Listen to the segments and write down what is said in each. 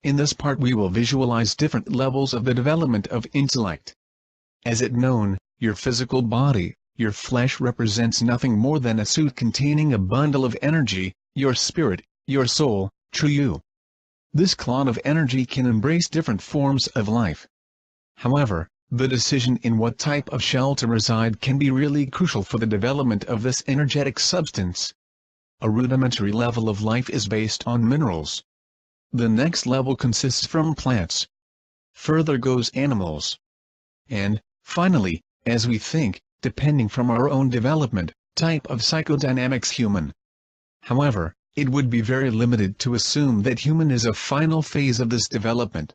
In this part we will visualize different levels of the development of intellect. As it known, your physical body, your flesh represents nothing more than a suit containing a bundle of energy, your spirit, your soul, true you. This clot of energy can embrace different forms of life. However, the decision in what type of shell to reside can be really crucial for the development of this energetic substance. A rudimentary level of life is based on minerals. The next level consists from plants. Further goes animals. And, finally, as we think, depending from our own development, type of psychodynamics human. However, it would be very limited to assume that human is a final phase of this development.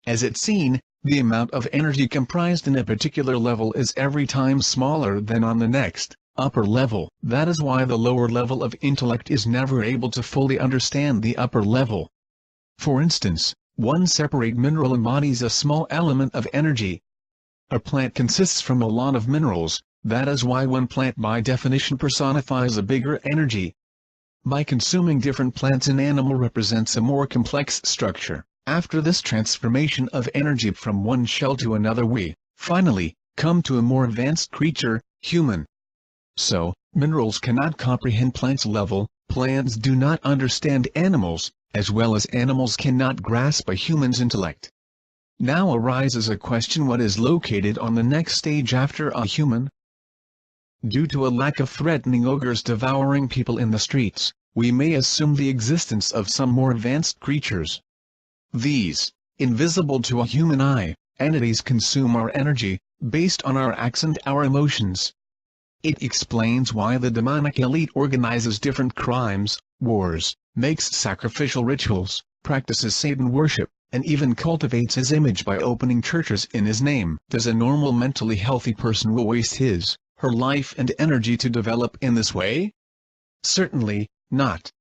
As it's seen, the amount of energy comprised in a particular level is every time smaller than on the next, upper level. That is why the lower level of intellect is never able to fully understand the upper level. For instance, one separate mineral embodies a small element of energy. A plant consists from a lot of minerals, that is why one plant by definition personifies a bigger energy. By consuming different plants, an animal represents a more complex structure. After this transformation of energy from one shell to another, we, finally, come to a more advanced creature, human. So, minerals cannot comprehend plants' level, plants do not understand animals, as well as animals cannot grasp a human's intellect. Now arises a question: what is located on the next stage after a human? Due to a lack of threatening ogres devouring people in the streets, we may assume the existence of some more advanced creatures. These, invisible to a human eye, entities consume our energy, based on our acts and our emotions. It explains why the demonic elite organizes different crimes, wars, makes sacrificial rituals, practices Satan worship, and even cultivates his image by opening churches in his name. Does a normal mentally healthy person will waste his, her life and energy to develop in this way? Certainly not.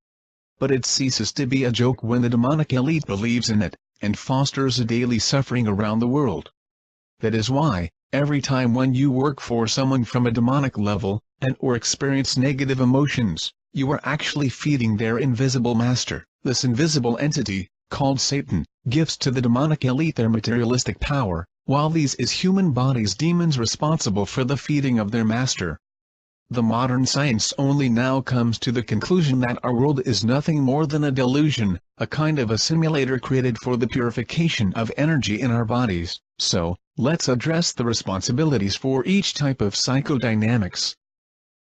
But it ceases to be a joke when the demonic elite believes in it, and fosters a daily suffering around the world. That is why, every time when you work for someone from a demonic level, or experience negative emotions, you are actually feeding their invisible master. This invisible entity, called Satan, gives to the demonic elite their materialistic power, while these is human bodies demons responsible for the feeding of their master. The modern science only now comes to the conclusion that our world is nothing more than a delusion, a kind of a simulator created for the purification of energy in our bodies. So, let's address the responsibilities for each type of psychodynamics.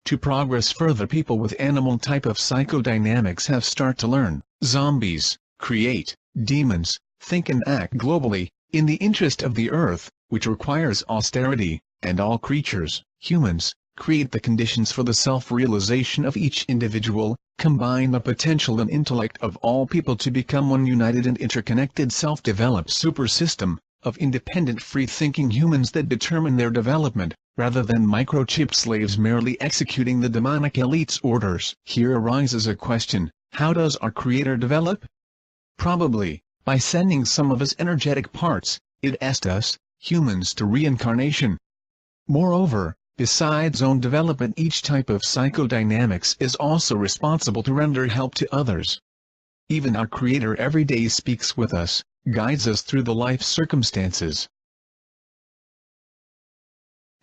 To progress further, people with animal type of psychodynamics have start to learn. Zombies, create, demons, think and act globally, in the interest of the earth, which requires austerity, and all creatures, humans, create the conditions for the self-realization of each individual, combine the potential and intellect of all people to become one united and interconnected self-developed super system, of independent free-thinking humans that determine their development, rather than microchip slaves merely executing the demonic elite's orders. Here arises a question: how does our Creator develop? Probably, by sending some of his energetic parts, us, humans, to reincarnation. Moreover, besides own development, each type of psychodynamics is also responsible to render help to others. Even our Creator every day speaks with us, guides us through the life circumstances.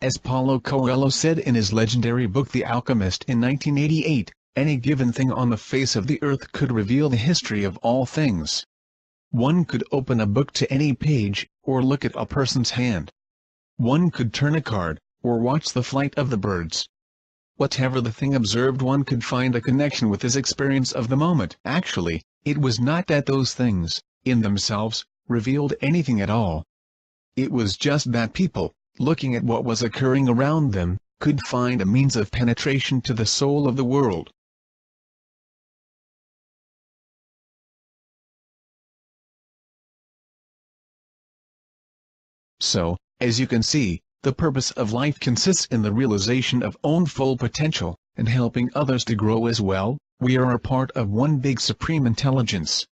As Paulo Coelho said in his legendary book The Alchemist in 1988, any given thing on the face of the earth could reveal the history of all things. One could open a book to any page, or look at a person's hand. One could turn a card, or watch the flight of the birds. Whatever the thing observed, one could find a connection with his experience of the moment. Actually, it was not that those things, in themselves, revealed anything at all. It was just that people, looking at what was occurring around them, could find a means of penetration to the soul of the world. So, as you can see, the purpose of life consists in the realization of own full potential, and helping others to grow as well. We are a part of one big supreme intelligence.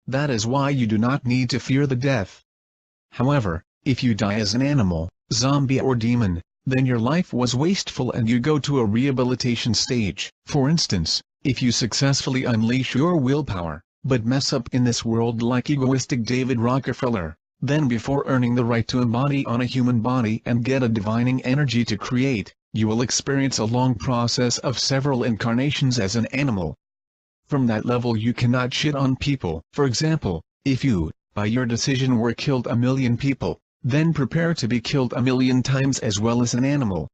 That is why you do not need to fear the death. However, if you die as an animal, zombie or demon, then your life was wasteful and you go to a rehabilitation stage. For instance, if you successfully unleash your willpower, but mess up in this world like egoistic David Rockefeller. Then before earning the right to embody on a human body and get a divining energy to create, you will experience a long process of several incarnations as an animal. From that level you cannot shit on people. For example, if you, by your decision were killed 1,000,000 people, then prepare to be killed 1,000,000 times as well as an animal.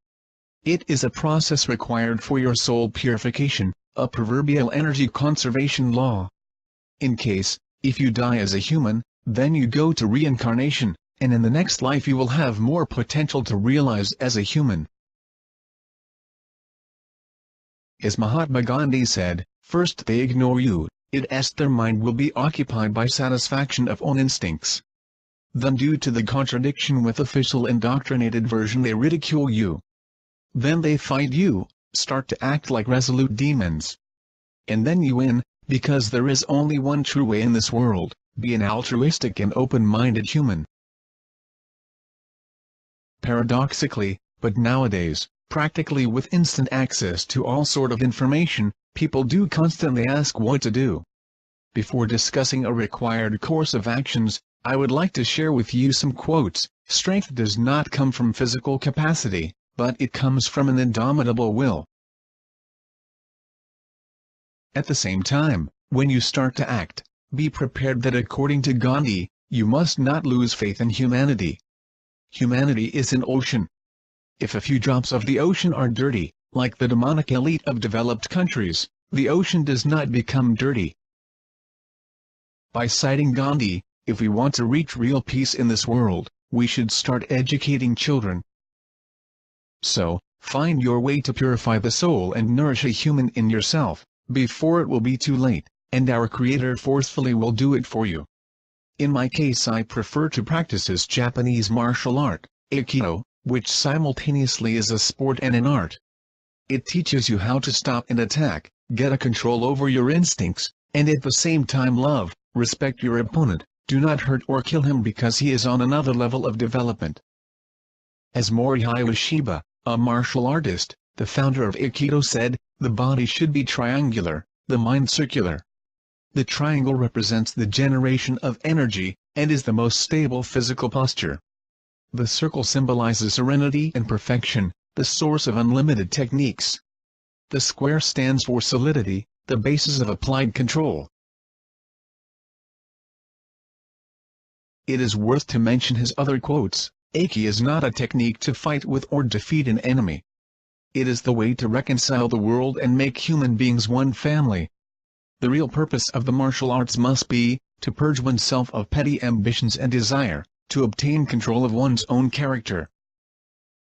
It is a process required for your soul purification, a proverbial energy conservation law. In case, if you die as a human, then you go to reincarnation, and in the next life you will have more potential to realize as a human. As Mahatma Gandhi said, first they ignore you, their mind will be occupied by satisfaction of own instincts. Then due to the contradiction with official indoctrinated version they ridicule you. Then they fight you, start to act like resolute demons. And then you win, because there is only one true way in this world, be an altruistic and open-minded human. Paradoxically, but nowadays, practically with instant access to all sort of information, people do constantly ask what to do. Before discussing a required course of actions, I would like to share with you some quotes. Strength does not come from physical capacity, but it comes from an indomitable will. At the same time, when you start to act, be prepared that according to Gandhi, you must not lose faith in humanity. Humanity is an ocean. If a few drops of the ocean are dirty, like the demonic elite of developed countries, the ocean does not become dirty. By citing Gandhi, if we want to reach real peace in this world, we should start educating children. So, find your way to purify the soul and nourish a human in yourself, before it will be too late, and our Creator forcefully will do it for you. In my case I prefer to practice this Japanese martial art, Aikido, which simultaneously is a sport and an art. It teaches you how to stop and attack, get a control over your instincts, and at the same time love, respect your opponent, do not hurt or kill him because he is on another level of development. As Morihei Ueshiba, a martial artist, the founder of Aikido said, the body should be triangular, the mind circular. The triangle represents the generation of energy, and is the most stable physical posture. The circle symbolizes serenity and perfection, the source of unlimited techniques. The square stands for solidity, the basis of applied control. It is worth to mention his other quotes. Aiki is not a technique to fight with or defeat an enemy. It is the way to reconcile the world and make human beings one family. The real purpose of the martial arts must be, to purge oneself of petty ambitions and desire, to obtain control of one's own character.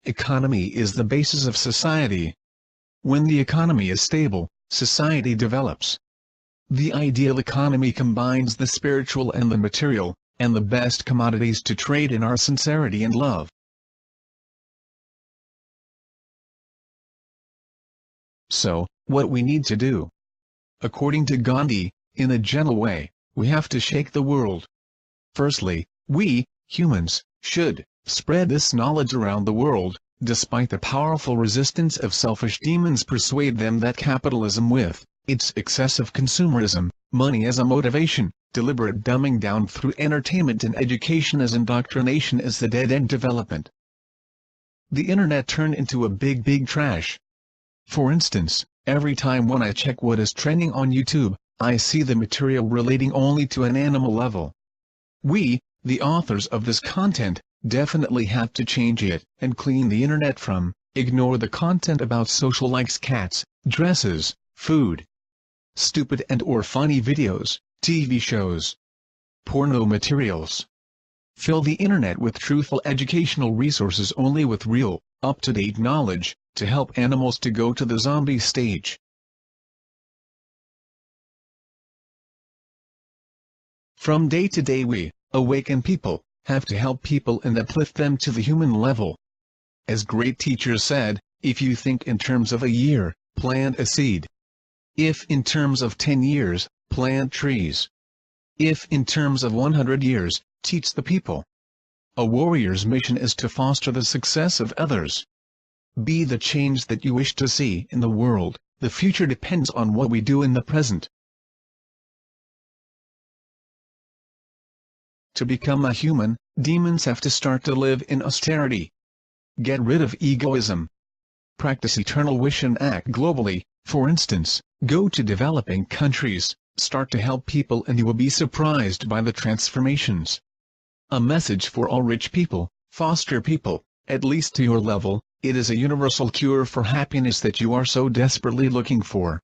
Economy is the basis of society. When the economy is stable, society develops. The ideal economy combines the spiritual and the material, and the best commodities to trade in are sincerity and love. So, what we need to do? According to Gandhi, in a gentle way, we have to shake the world. Firstly, we, humans, should spread this knowledge around the world, despite the powerful resistance of selfish demons persuade them that capitalism with its excessive consumerism, money as a motivation, deliberate dumbing down through entertainment and education as indoctrination is the dead-end development. The internet turned into a big trash. For instance, every time when I check what is trending on YouTube, I see the material relating only to an animal level. We, the authors of this content, definitely have to change it and clean the internet from, ignore the content about social likes, cats, dresses, food, stupid and or funny videos, TV shows, porno materials. Fill the internet with truthful educational resources only with real, up-to-date knowledge, to help animals to go to the zombie stage. From day to day we, awaken people, have to help people and uplift them to the human level. As great teachers said, if you think in terms of a year, plant a seed. If in terms of 10 years, plant trees. If in terms of 100 years, teach the people. A warrior's mission is to foster the success of others. Be the change that you wish to see in the world. The future depends on what we do in the present. To become a human, demons have to start to live in austerity. Get rid of egoism. Practice eternal wish and act globally. For instance, go to developing countries, start to help people, and you will be surprised by the transformations. A message for all rich people: foster people, at least to your level. It is a universal cure for happiness that you are so desperately looking for.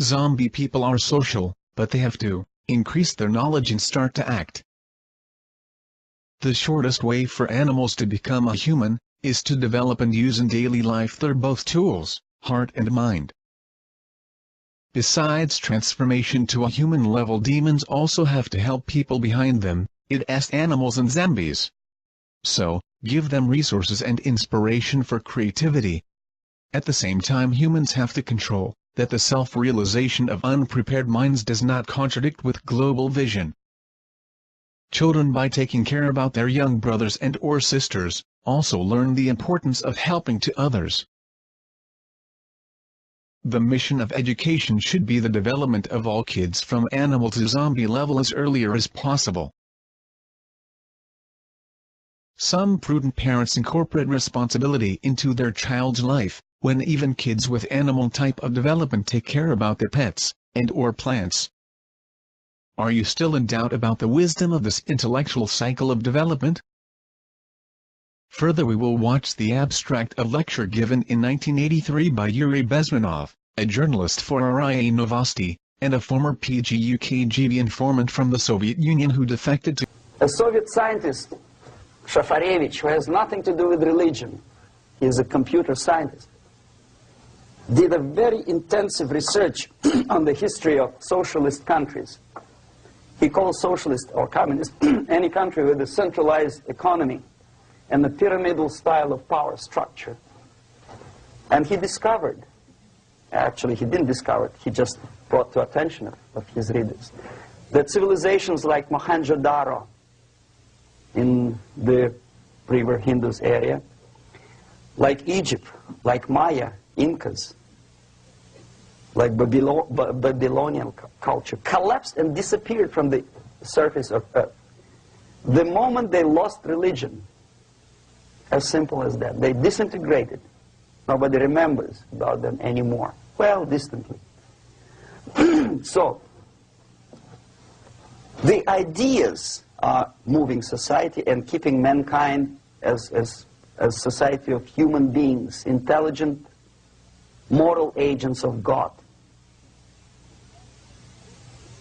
Zombie people are social, but they have to increase their knowledge and start to act. The shortest way for animals to become a human is to develop and use in daily life their both tools, heart and mind. Besides transformation to a human level, demons also have to help people behind them, i.e. animals and zombies. So, give them resources and inspiration for creativity. At the same time, humans have to control that the self-realization of unprepared minds does not contradict with global vision. Children, by taking care about their young brothers and or sisters, also learn the importance of helping to others. The mission of education should be the development of all kids from animal to zombie level as earlier as possible. Some prudent parents incorporate responsibility into their child's life, when even kids with animal type of development take care about their pets, and or plants. Are you still in doubt about the wisdom of this intellectual cycle of development? Further, we will watch the abstract of lecture given in 1983 by Yuri Bezmenov, a journalist for RIA Novosti, and a former PGU-KGB informant from the Soviet Union who defected to... A Soviet scientist, Shafarevich, who has nothing to do with religion, he is a computer scientist, did a very intensive research on the history of socialist countries. He calls socialist or communist any country with a centralized economy and a pyramidal style of power structure. And he discovered, actually he didn't discover it, he just brought to attention of his readers, that civilizations like Mohenjo-Daro in the river Indus area, like Egypt, like Maya, Incas, like Babylonian culture, collapsed and disappeared from the surface of Earth. The moment they lost religion, as simple as that, they disintegrated. Nobody remembers about them anymore. Well, distantly. So, the ideas are moving society and keeping mankind as society of human beings, intelligent, moral agents of God.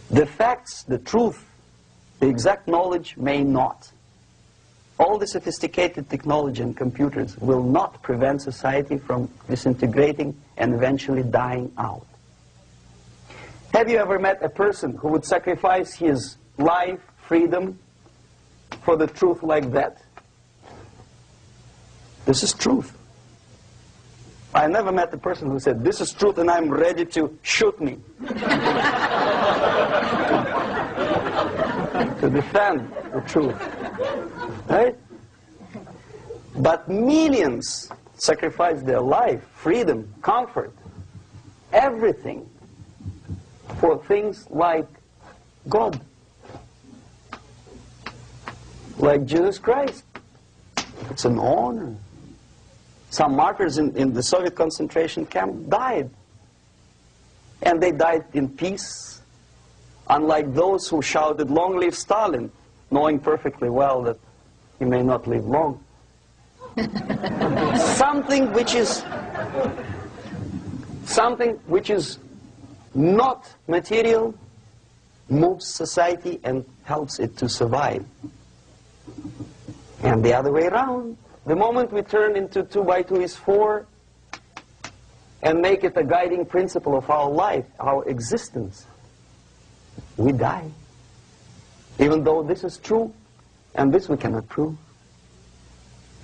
The facts, the truth, the exact knowledge may not. All the sophisticated technology and computers will not prevent society from disintegrating and eventually dying out. Have you ever met a person who would sacrifice his life, freedom, for the truth like that? This is truth. I never met a person who said, this is truth and I'm ready to shoot me. To defend the truth. Right? But millions sacrifice their life, freedom, comfort, everything for things like God, like Jesus Christ. It's an honor. Some martyrs in the Soviet concentration camp died. And they died in peace, unlike those who shouted, "Long live Stalin," knowing perfectly well that he may not live long. Something which is not material moves society and helps it to survive. And the other way around. The moment we turn into 2 by 2 is 4 and make it a guiding principle of our life, our existence, we die. Even though this is true, and this we cannot prove.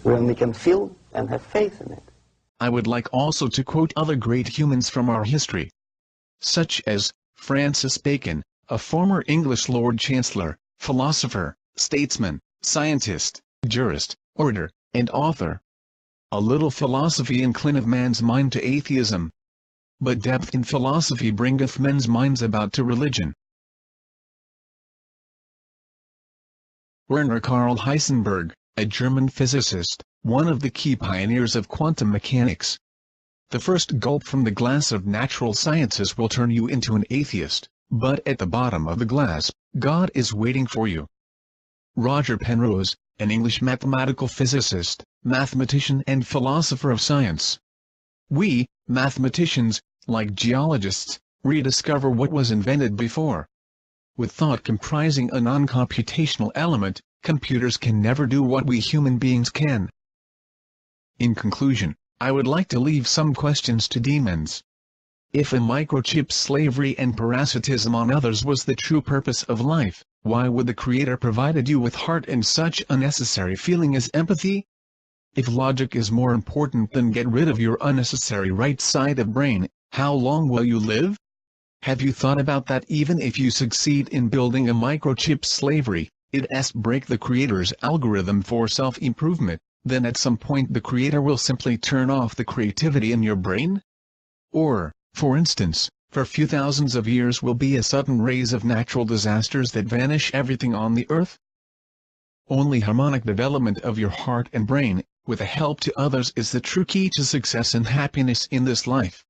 We only can feel and have faith in it. I would like also to quote other great humans from our history, such as Francis Bacon, a former English Lord Chancellor, philosopher, statesman, scientist, jurist, orator, and author. A little philosophy inclineth man's mind to atheism, but depth in philosophy bringeth men's minds about to religion. Werner Karl Heisenberg, a German physicist, one of the key pioneers of quantum mechanics. The first gulp from the glass of natural sciences will turn you into an atheist, but at the bottom of the glass, God is waiting for you. Roger Penrose, an English mathematical physicist, mathematician and philosopher of science. We, mathematicians, like geologists, rediscover what was invented before. With thought comprising a non-computational element, computers can never do what we human beings can. In conclusion, I would like to leave some questions to demons. If a microchip slavery and parasitism on others was the true purpose of life, why would the Creator provided you with heart and such unnecessary feeling as empathy? If logic is more important than get rid of your unnecessary right side of brain, how long will you live? Have you thought about that? Even if you succeed in building a microchip slavery, it'll break the Creator's algorithm for self-improvement, then at some point the Creator will simply turn off the creativity in your brain? Or, for instance, for few thousands of years will be a sudden raise of natural disasters that vanish everything on the earth? Only harmonic development of your heart and brain, with a help to others, is the true key to success and happiness in this life.